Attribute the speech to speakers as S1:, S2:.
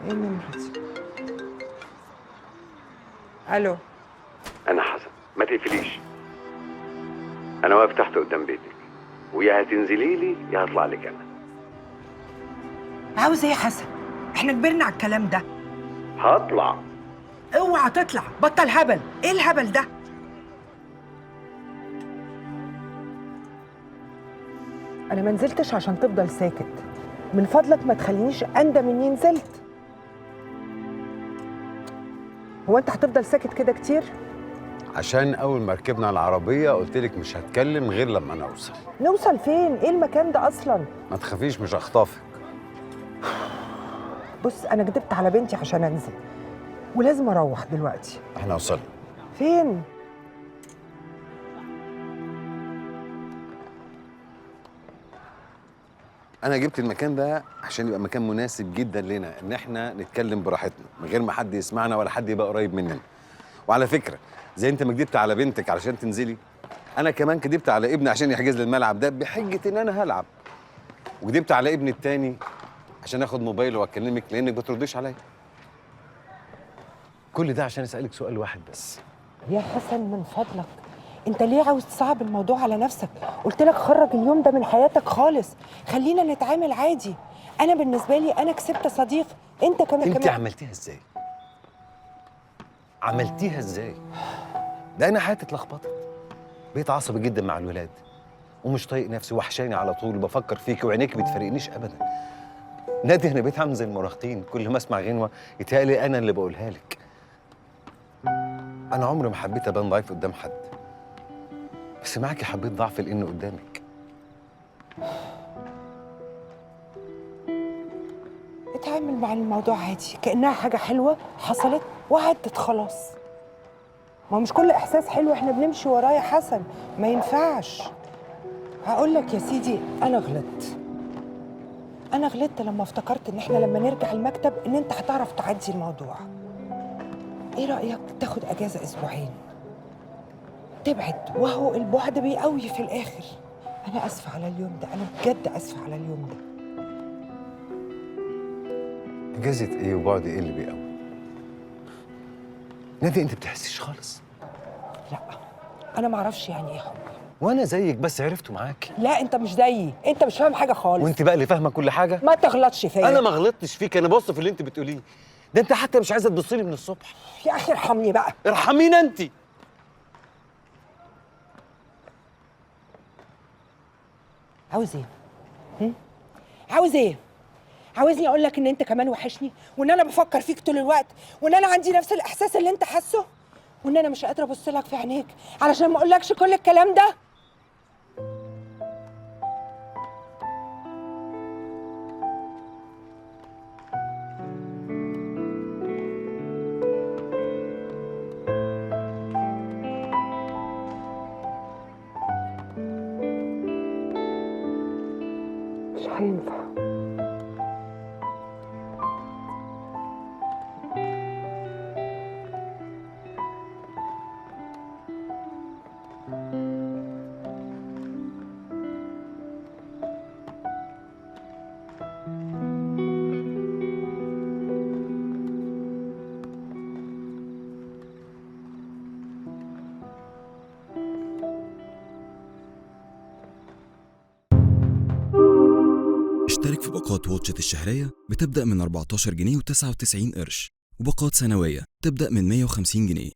S1: ايه النمرة دي؟ الو.
S2: انا حسن، ما تقفليش. انا واقف تحت قدام بيتك، ويا هتنزلي لي يا هطلع لك انا.
S1: عاوز ايه يا حسن؟ احنا كبرنا على الكلام ده.
S2: هطلع.
S1: اوعى تطلع، بطل هبل. ايه الهبل ده؟ انا ما نزلتش عشان تفضل ساكت. من فضلك ما تخلينيش اندم اني نزلت. هو انت هتفضل ساكت كده كتير؟
S3: عشان اول ما ركبنا العربيه قلت لك مش هتكلم غير لما نوصل.
S1: نوصل فين؟ ايه المكان ده اصلا؟
S3: ما تخافيش مش هخطفك.
S1: بص، انا كدبت على بنتي عشان انزل، ولازم اروح دلوقتي.
S3: احنا وصلنا.
S1: فين؟
S3: انا جبت المكان ده عشان يبقى مكان مناسب جدا لنا ان احنا نتكلم براحتنا من غير ما حد يسمعنا ولا حد يبقى قريب مننا. وعلى فكره، زي انت ما كدبت على بنتك علشان تنزلي، انا كمان كدبت على ابني عشان يحجز لي الملعب ده بحجه ان انا هلعب، وكدبت على ابني التاني عشان اخد موبايله واكلمك لانك ما بترديش عليا. كل ده عشان اسالك سؤال واحد بس.
S1: يا حسن من فضلك، انت ليه عاوز تصعب الموضوع على نفسك؟ قلت لك خرج اليوم ده من حياتك خالص، خلينا نتعامل عادي. انا بالنسبه لي انا كسبت صديق، انت كمان
S3: انت عملتيها ازاي؟ عملتيها ازاي؟ ده انا حياتي اتلخبطت، بقيت عصبي جدا مع الولاد ومش طايق نفسي، وحشاني على طول وبفكر فيك وعينيك بتفارقنيش ابدا. نادي، انا بقيت عامل زي المراهقين، كل ما اسمع غنوه يتهيألي انا اللي بقولها لك. انا عمري ما حبيت ابان ضعيف قدام حد، بس معاكي حبيت ضعف لانه قدامك.
S1: اتعامل مع الموضوع عادي كأنها حاجة حلوة حصلت وعدت خلاص. ما هو مش كل إحساس حلو إحنا بنمشي وراه يا حسن، ما ينفعش. هقول لك يا سيدي، أنا غلطت لما افتكرت إن إحنا لما نرجع المكتب إن أنت هتعرف تعدي الموضوع. إيه رأيك تاخد أجازة أسبوعين؟ تبعد، وهو البعد بيقوي في الآخر. أنا آسفة على اليوم ده، أنا بجد آسفة على اليوم ده.
S3: اجازه ايه وبعد ايه اللي بيقوي؟ نادي، انت بتحسيش خالص.
S1: لا، أنا معرفش يعني إيه حب.
S3: وانا زيك بس عرفته معاك.
S1: لا، انت مش زيي، انت مش فاهم حاجه خالص.
S3: وانت بقى اللي فاهمه كل حاجه.
S1: ما تغلطش فيا.
S3: انا ما غلطتش فيك، انا بص في اللي انت بتقوليه ده. انت حتى مش عايزه تبص لي من الصبح.
S1: يا اخي ارحمني بقى.
S3: ارحمينا انت.
S1: عاوز ايه؟ عاوز ايه؟ عاوزني اقول لك ان انت كمان وحشني، وان انا بفكر فيك طول الوقت، وان انا عندي نفس الاحساس اللي انت حاسه، وان انا مش قادره ابص لك في عينيك علشان ما اقولكش كل الكلام ده؟ مش هينفع.
S4: اشترك في باقات واتشت الشهرية بتبدأ من 14 جنيه و99 قرش، وباقات سنوية تبدأ من 150 جنيه.